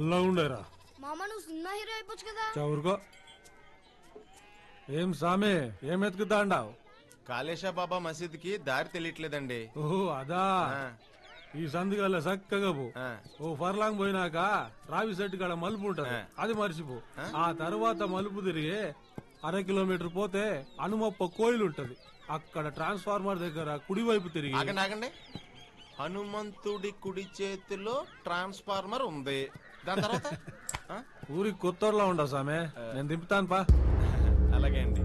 పుల్లా ఉండేరా మామ నువ్వు సినిమా హీరో అయిపోవచ్చు కదా. చవురుకో. ఏం సామే ఏం ఎత్తుకుతాండావు? కాళేశా బాబా మసీద్ కి దారి తెలియట్లేదండి. ఓహో అదా. ఈ సందుగల్ల చక్కగా పో. ఓ ఫర్లాంగ్ పోయినాక రావి సెట్టు కాడ మలుపు ఉంటది, అది మర్చిపో. ఆ తర్వాత మలుపు తిరిగి 1/2 కిలోమీటర్ పోతే హనుమప్ప కోయిలు ఉంటది. అక్కడ ట్రాన్స్ఫార్మర్ దగ్గర కుడివైపు తిరిగి ఆగండి. హనుమంతుడి కుడి చేతిలో ట్రాన్స్ఫార్మర్ ఉంది. దాని తర్వాత ఊరికి కొత్తోర్లా ఉండవు సామే, నేను దింపుతాను పా. అలాగే అండి.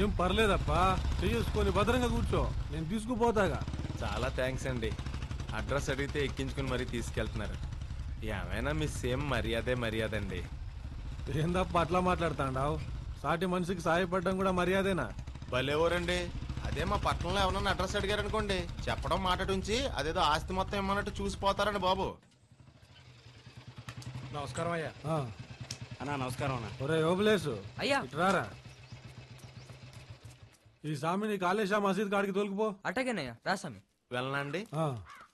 ఏం పర్లేదప్పా, చేసుకొని భద్రంగా కూర్చో, నేను తీసుకుపోతాగా. చాలా థ్యాంక్స్ అండి. అడ్రస్ అడిగితే ఎక్కించుకుని మరీ తీసుకెళ్తున్నారు. ఏమైనా మీ సేమ్ మర్యాద అండి. ఏందప్ప అట్లా మాట్లాడుతాండావు? సాటి మనిషికి సాయపడడం కూడా మర్యాదేనా? భలేవరండి. అదే మా పట్టణంలో ఎవరన్నా అడ్రస్ అడిగారు అనుకోండి, చెప్పడం మాటటుంచి అదేదో ఆస్తి మొత్తం ఇమ్మన్నట్టు చూసిపోతారండి బాబు. నమస్కారం అయ్యా. అన్నా నమస్కారం అన్న. ఒరే ఓబులేసు అయ్యా రారా, ఈ సామిని కాళేశా మసీద్ కాడికి తోలుకుపో. అటగేనయ్యా రాసామి. వెళ్ళనండి.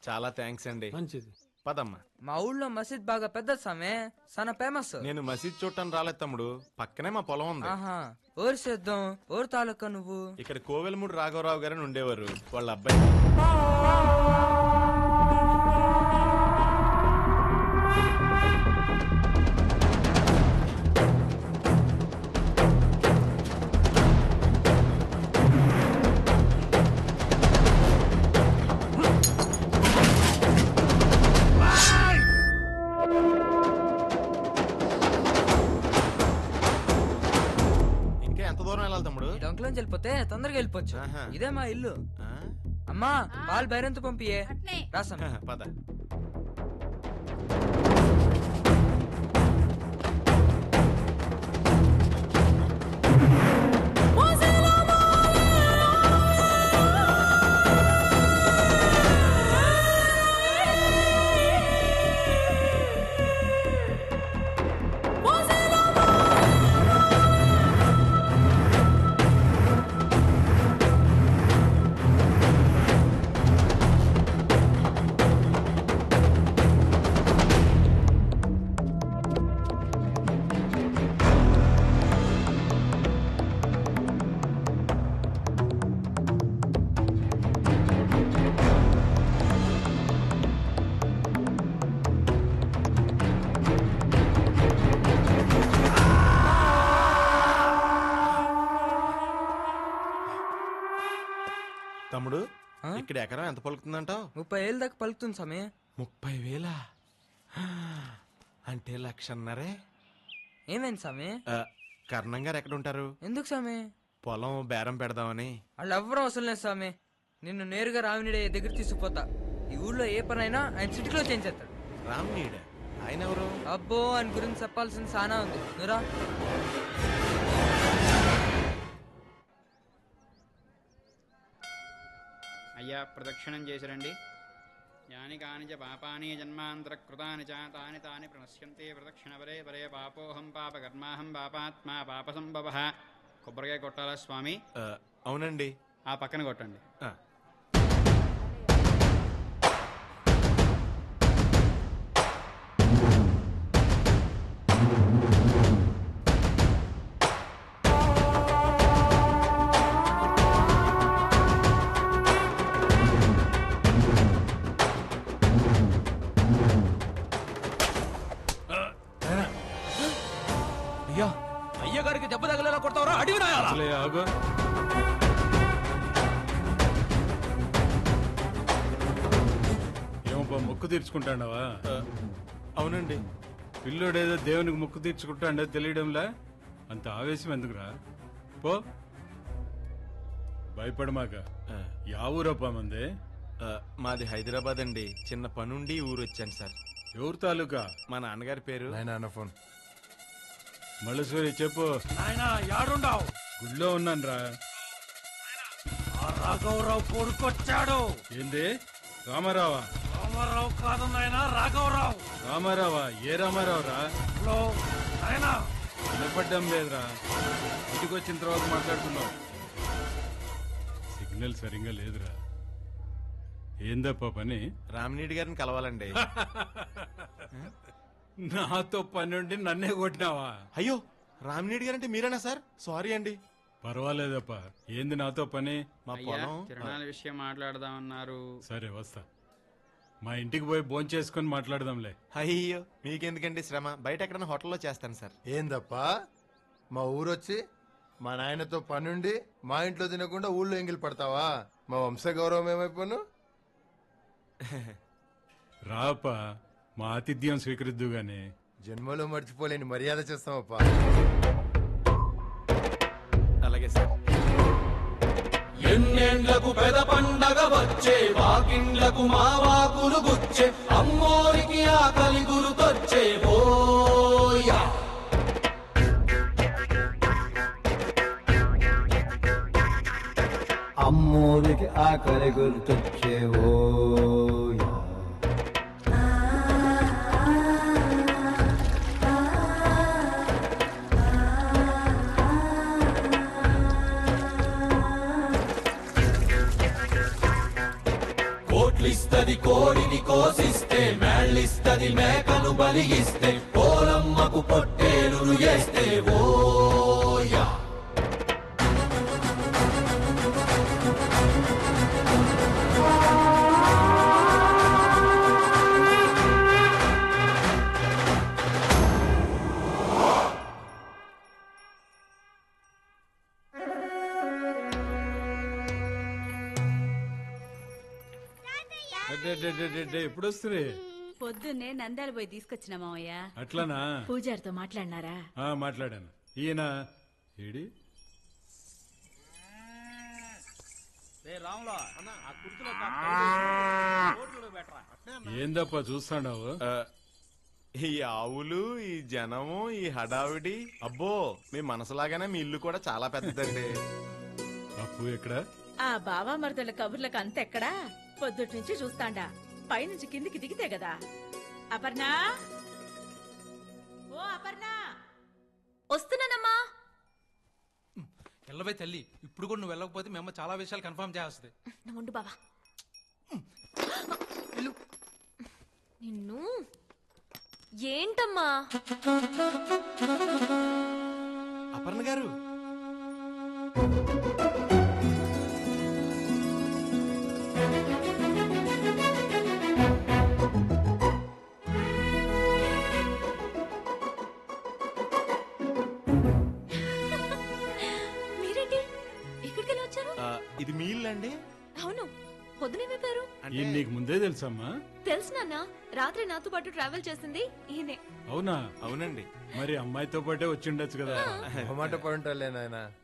చాలా థ్యాంక్స్ అండి. మంచిది, పదమ్మా. మా ఊళ్ళో మసీద్ బాగా పెద్ద సామే, చాలా ఫేమస్. నేను మసీద్ చూడటానికి రాలేదు తమ్ముడు, పక్కనే మా పొలం ఉంది. ఆహా, ఓరు సేద్దాం. ఓరు తాలూకా నువ్వు? ఇక్కడ కోవెలమూడి రాఘవరావు గారని ఉండేవారు, వాళ్ళ అబ్బాయి. డొంకలోంచి వెళ్ళిపోతే తొందరగా వెళ్ళిపోవచ్చు. ఇదే మా ఇల్లు. అమ్మా పాలు బైరంత పంపియే. రాసం పద. తమ్ముడు ఇక్కడ ఎకరం ఎంత పలుకుతుందంటావు? 30,000 దాకా పలుకుతుంది సామి. 30,000 అంటే 1,00,000. ఏమైంది సామి? కర్ణం గారు ఎక్కడ ఉంటారు? ఎందుకు సామి? పొలం బేరం పెడదామని. వాళ్ళు ఎవ్వరూ అవసరం లేదు సామి. నిన్ను నేరుగా రామినిడే దగ్గర తీసుకుపోతా. ఈ ఊళ్ళో ఏ పనైనా ఆయన సిటీలో చేయించేస్తాడు. రామినీడ ఆయన ఎవరు? అబ్బో ఆయన గురించి చెప్పాల్సింది చాలా ఉంది. నువ్వురా. అయ్యా ప్రదక్షిణం చేసిరండి. యాని కాని చ పాపాని జన్మాంతర కృతాని చ తాని తాని ప్రణశ్యంతే ప్రదక్షిణ వరే వరే పాపోహం పాపకర్మాహం పాపాత్మా పాప సంభవ. కొబ్బరికాయ కొట్టాలా స్వామి? అవునండి. ఆ పక్కన కొట్టండి. అయ్యగారికి దెబ్బ తగలేలా కొడతావరా? అడివి నాయాలా? ఏమో మొక్కు తీర్చుకుంటాండవా? అవునండి. పిల్లోడేదో దేవునికి మొక్కు తీర్చుకుంటాండో తెలియడంలా అంత ఆవేశం ఎందుకురా? పో, భయపడమాక. యా ఊరప్పా మందే? మాది హైదరాబాద్ అండి. చిన్న పనుండి ఊరు వచ్చాను సార్. ఎవరు తాలూకా? మా నాన్నగారి పేరు. నాన్న ఫోన్ మల్లేశ్వరి చెప్పు. నాయనా యాడుండావు? గుళ్ళో ఉన్నాను రా. రాఘవరావు కొడుకొచ్చాడు. ఏంది? రామారావా? రామారావు కాదు నాయనా, రాఘవరావు. రామారావా? ఏ రామారావు రా? నాయనా వినపడ్డం లేదురా, ఇంటికి వచ్చిన తర్వాత మాట్లాడుకున్నాం. సిగ్నల్ సరిగ్గా లేదురా. ఏందప్ప పని? రామినీడి గారిని కలవాలండి. నాతో పని ఉండి నన్నే కొట్టినావా? అయ్యో, రామినీడి గారంటే మీరేనా సార్? సారీ అండి. పర్వాలేదప్ప. ఏంది నాతో పని? మా అయ్యా పొలం తిరణాల విషయం మాట్లాడదామన్నారు. సరే వస్తా. మా ఇంటికి పోయి భోంచేసుకొని మాట్లాడదాంలే. అయ్యో, మీకెందుకండి శ్రమ? బయట ఎక్కడైనా హోటల్లో చేస్తాను సార్. ఏందప్పా మా ఊరొచ్చి మా నాయనతో పనుండి మా ఇంట్లో తినకుండా ఊళ్ళో ఎంగిలి పడతావా? మా వంశ గౌరవం ఏమైపోను? రాప, మా ఆతిథ్యం స్వీకరిద్దు గాని. జన్మలో మర్చిపోలేని మర్యాద చేస్తామప్పా. అలాగే సార్. ఎన్నేండ్లకు పెద పండగ వచ్చే, వాకిండ్లకు మా వాకులు గుచ్చే, అమ్మోరికి ఆకలి గురుతొచ్చే బోయా. అమ్మోరికి ఆకలి గుర్తొచ్చేవో. కోట్లిస్తది కోడిని కోసిస్తే, మేళ్ళిస్తది మేకను బలిగిస్తే, పోలమ్మకు పొట్టేలును చేస్తే ఓయా. ఎప్పుడు వస్తుంది? పొద్దున్నే నందాలు పోయి తీసుకొచ్చిన మావయ్య. అట్లానా? పూజారితో మాట్లాడినారా? మాట్లాడాను. ఈయన ఏడి? ఏందప్ప చూస్తాడావు? ఈ ఆవులు, ఈ జనము, ఈ హడావిడి, అబ్బో మీ మనసులాగానే మీ ఇల్లు కూడా చాలా పెద్దదండి. అప్పు ఎక్కడ? ఆ బావా మరదల కబుర్లకు అంతెక్కడా? పొద్దుటి నుంచి చూస్తాండా. పైనుంచి కిందికి దిగితే కదా. అపర్ణ, ఓ అపర్ణ, వస్తున్నానమ్మా. ఎల్లవై తల్లి, ఇప్పుడు కూడా నువ్వు వెళ్ళకపోతే మేము చాలా విషయాలు కన్ఫర్మ్ చేస్తుంది. ఉండు బావా. నిన్ను ఏంటమ్మా? అపర్ణ గారు, మీరేంటి ఇక్కడికి వచ్చారు? ఇది మీ ఇల్లు అండి? అవును. పొద్దునేమైపోయారు? ఈయన నీకు ముందే తెలుసమ్మా? తెలుసు నాన్న. రాత్రి నాతో పాటు ట్రావెల్ చేసింది ఈయనే. అవునా? అవునండి. మరి అమ్మాయితో పాటే వచ్చిండొచ్చు కదా. మాట పడుంటాలే నాయన.